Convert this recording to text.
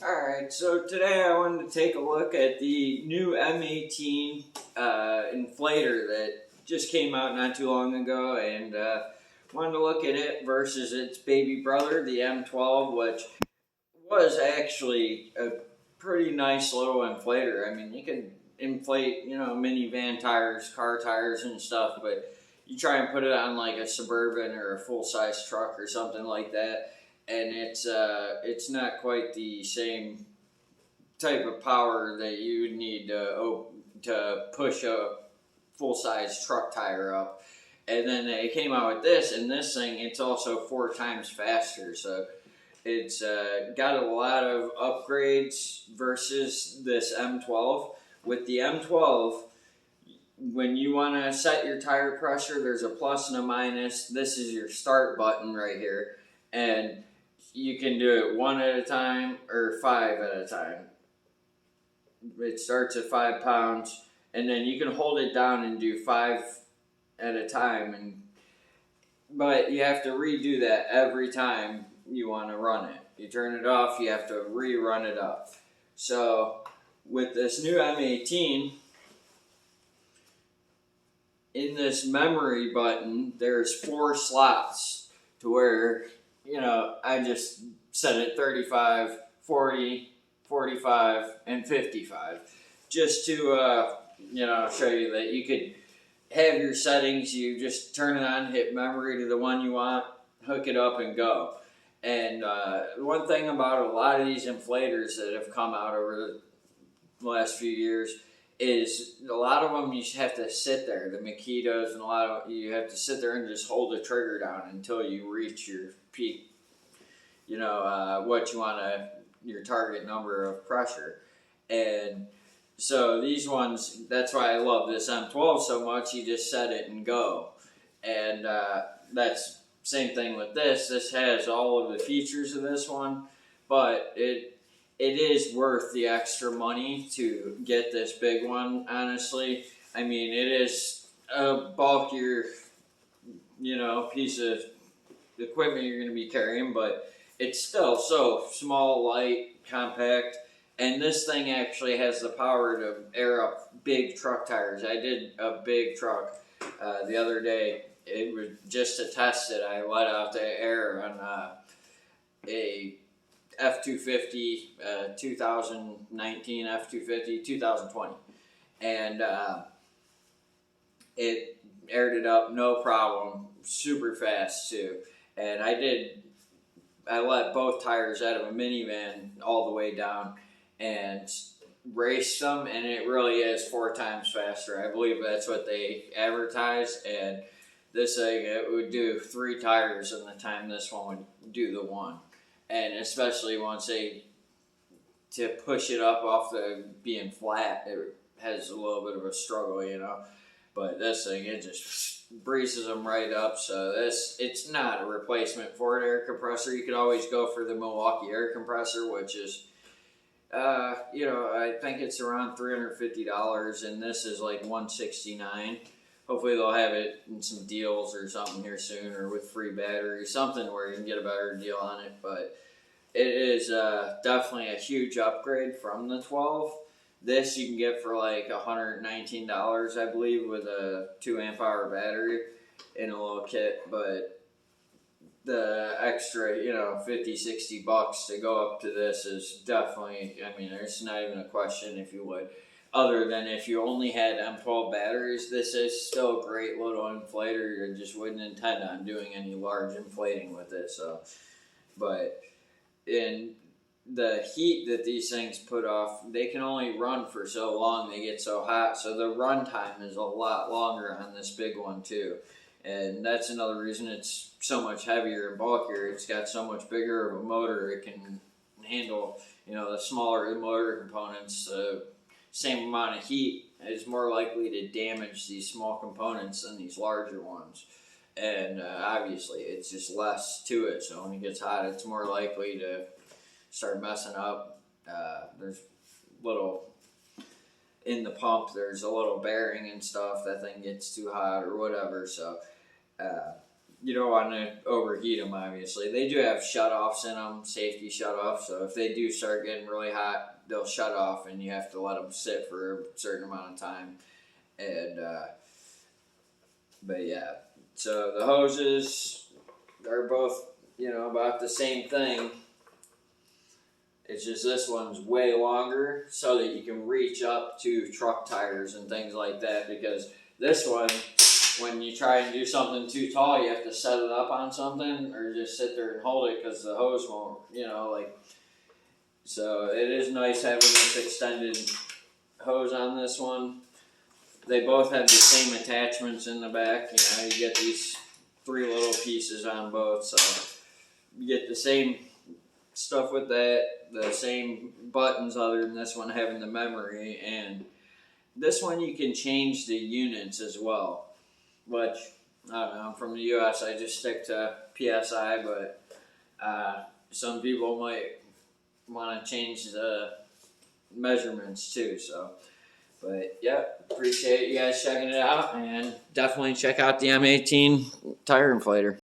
Alright, so today I wanted to take a look at the new M18 inflator that just came out not too long ago, and wanted to look at it versus its baby brother, the M12, which was actually a pretty nice little inflator. I mean, you can inflate, minivan tires, car tires and stuff, but you try and put it on like a Suburban or a full-size truck or something like that, and it's not quite the same type of power that you would need to push a full-size truck tire up. And then they came out with this, and this thing, it's also 4 times faster, so it's got a lot of upgrades versus this M12. With the M12, when you want to set your tire pressure, there's a plus and a minus. This is your start button right here, and you can do it 1 at a time or 5 at a time. It starts at 5 pounds, and then you can hold it down and do 5 at a time, but you have to redo that every time you want to run it. You turn it off, you have to rerun it up. So with this new M18, in this memory button, there's 4 slots to where, I just set it 35, 40, 45, and 55, just to, show you that you could have your settings. You just turn it on, hit memory to the one you want, hook it up, and go. And one thing about a lot of these inflators that have come out over the last few years is a lot of them you have to sit there. The Makitas and you have to sit there and just hold the trigger down until you reach your peak, what you want your target number of pressure. And so these ones, that's why I love this M12 so much. You just set it and go. And that's same thing with this. This has all of the features of this one, but it is worth the extra money to get this big one, honestly. I mean, it is a bulkier, piece of equipment you're going to be carrying, but it's still so small, light, compact. And this thing actually has the power to air up big truck tires. I did a big truck the other day. It was just to test it. I let out the air on a F-250, 2019 F-250, 2020. And it aired it up, no problem, super fast too. And I let both tires out of a minivan all the way down and raced them, and it really is 4 times faster. I believe that's what they advertise, and this thing, it would do 3 tires in the time this one would do the 1. And especially once to push it up off the being flat, it has a little bit of a struggle, But this thing, it just breezes them right up. So it's not a replacement for an air compressor. You could always go for the Milwaukee air compressor, which is, I think it's around $350, and this is like $169. Hopefully they'll have it in some deals or something here soon, or with free batteries, something where you can get a better deal on it. But it is definitely a huge upgrade from the 12. This you can get for like $119, I believe, with a 2 amp hour battery in a little kit. But the extra, $50-$60 to go up to this is definitely, there's not even a question if you would. Other than if you only had M12 batteries, this is still a great little inflator. You just wouldn't intend on doing any large inflating with it. So, but in the heat that these things put off, they can only run for so long. They get so hot, so the run time is a lot longer on this big one too. And that's another reason it's so much heavier and bulkier. It's got so much bigger of a motor. It can handle, the smaller the motor components. Same amount of heat is more likely to damage these small components than these larger ones. And obviously, it's just less to it. So when it gets hot, it's more likely to start messing up. There's little in the pump, there's a little bearing and stuff. That thing gets too hot or whatever. So you don't want to overheat them, obviously. They do have shutoffs in them, safety shutoffs, so if they do start getting really hot, they'll shut off and you have to let them sit for a certain amount of time. And, but yeah, so the hoses are both, about the same thing. It's just this one's way longer so that you can reach up to truck tires and things like that, because this one, when you try and do something too tall, you have to set it up on something or just sit there and hold it because the hose won't, so it is nice having this extended hose on this one. They both have the same attachments in the back. You get these 3 little pieces on both, so you get the same stuff with that, the same buttons other than this one having the memory, and this one you can change the units as well, which, I don't know, I'm from the US, I just stick to PSI, but some people might want to change the measurements too, so. But yeah, appreciate you guys checking it out, and definitely check out the M18 tire inflator.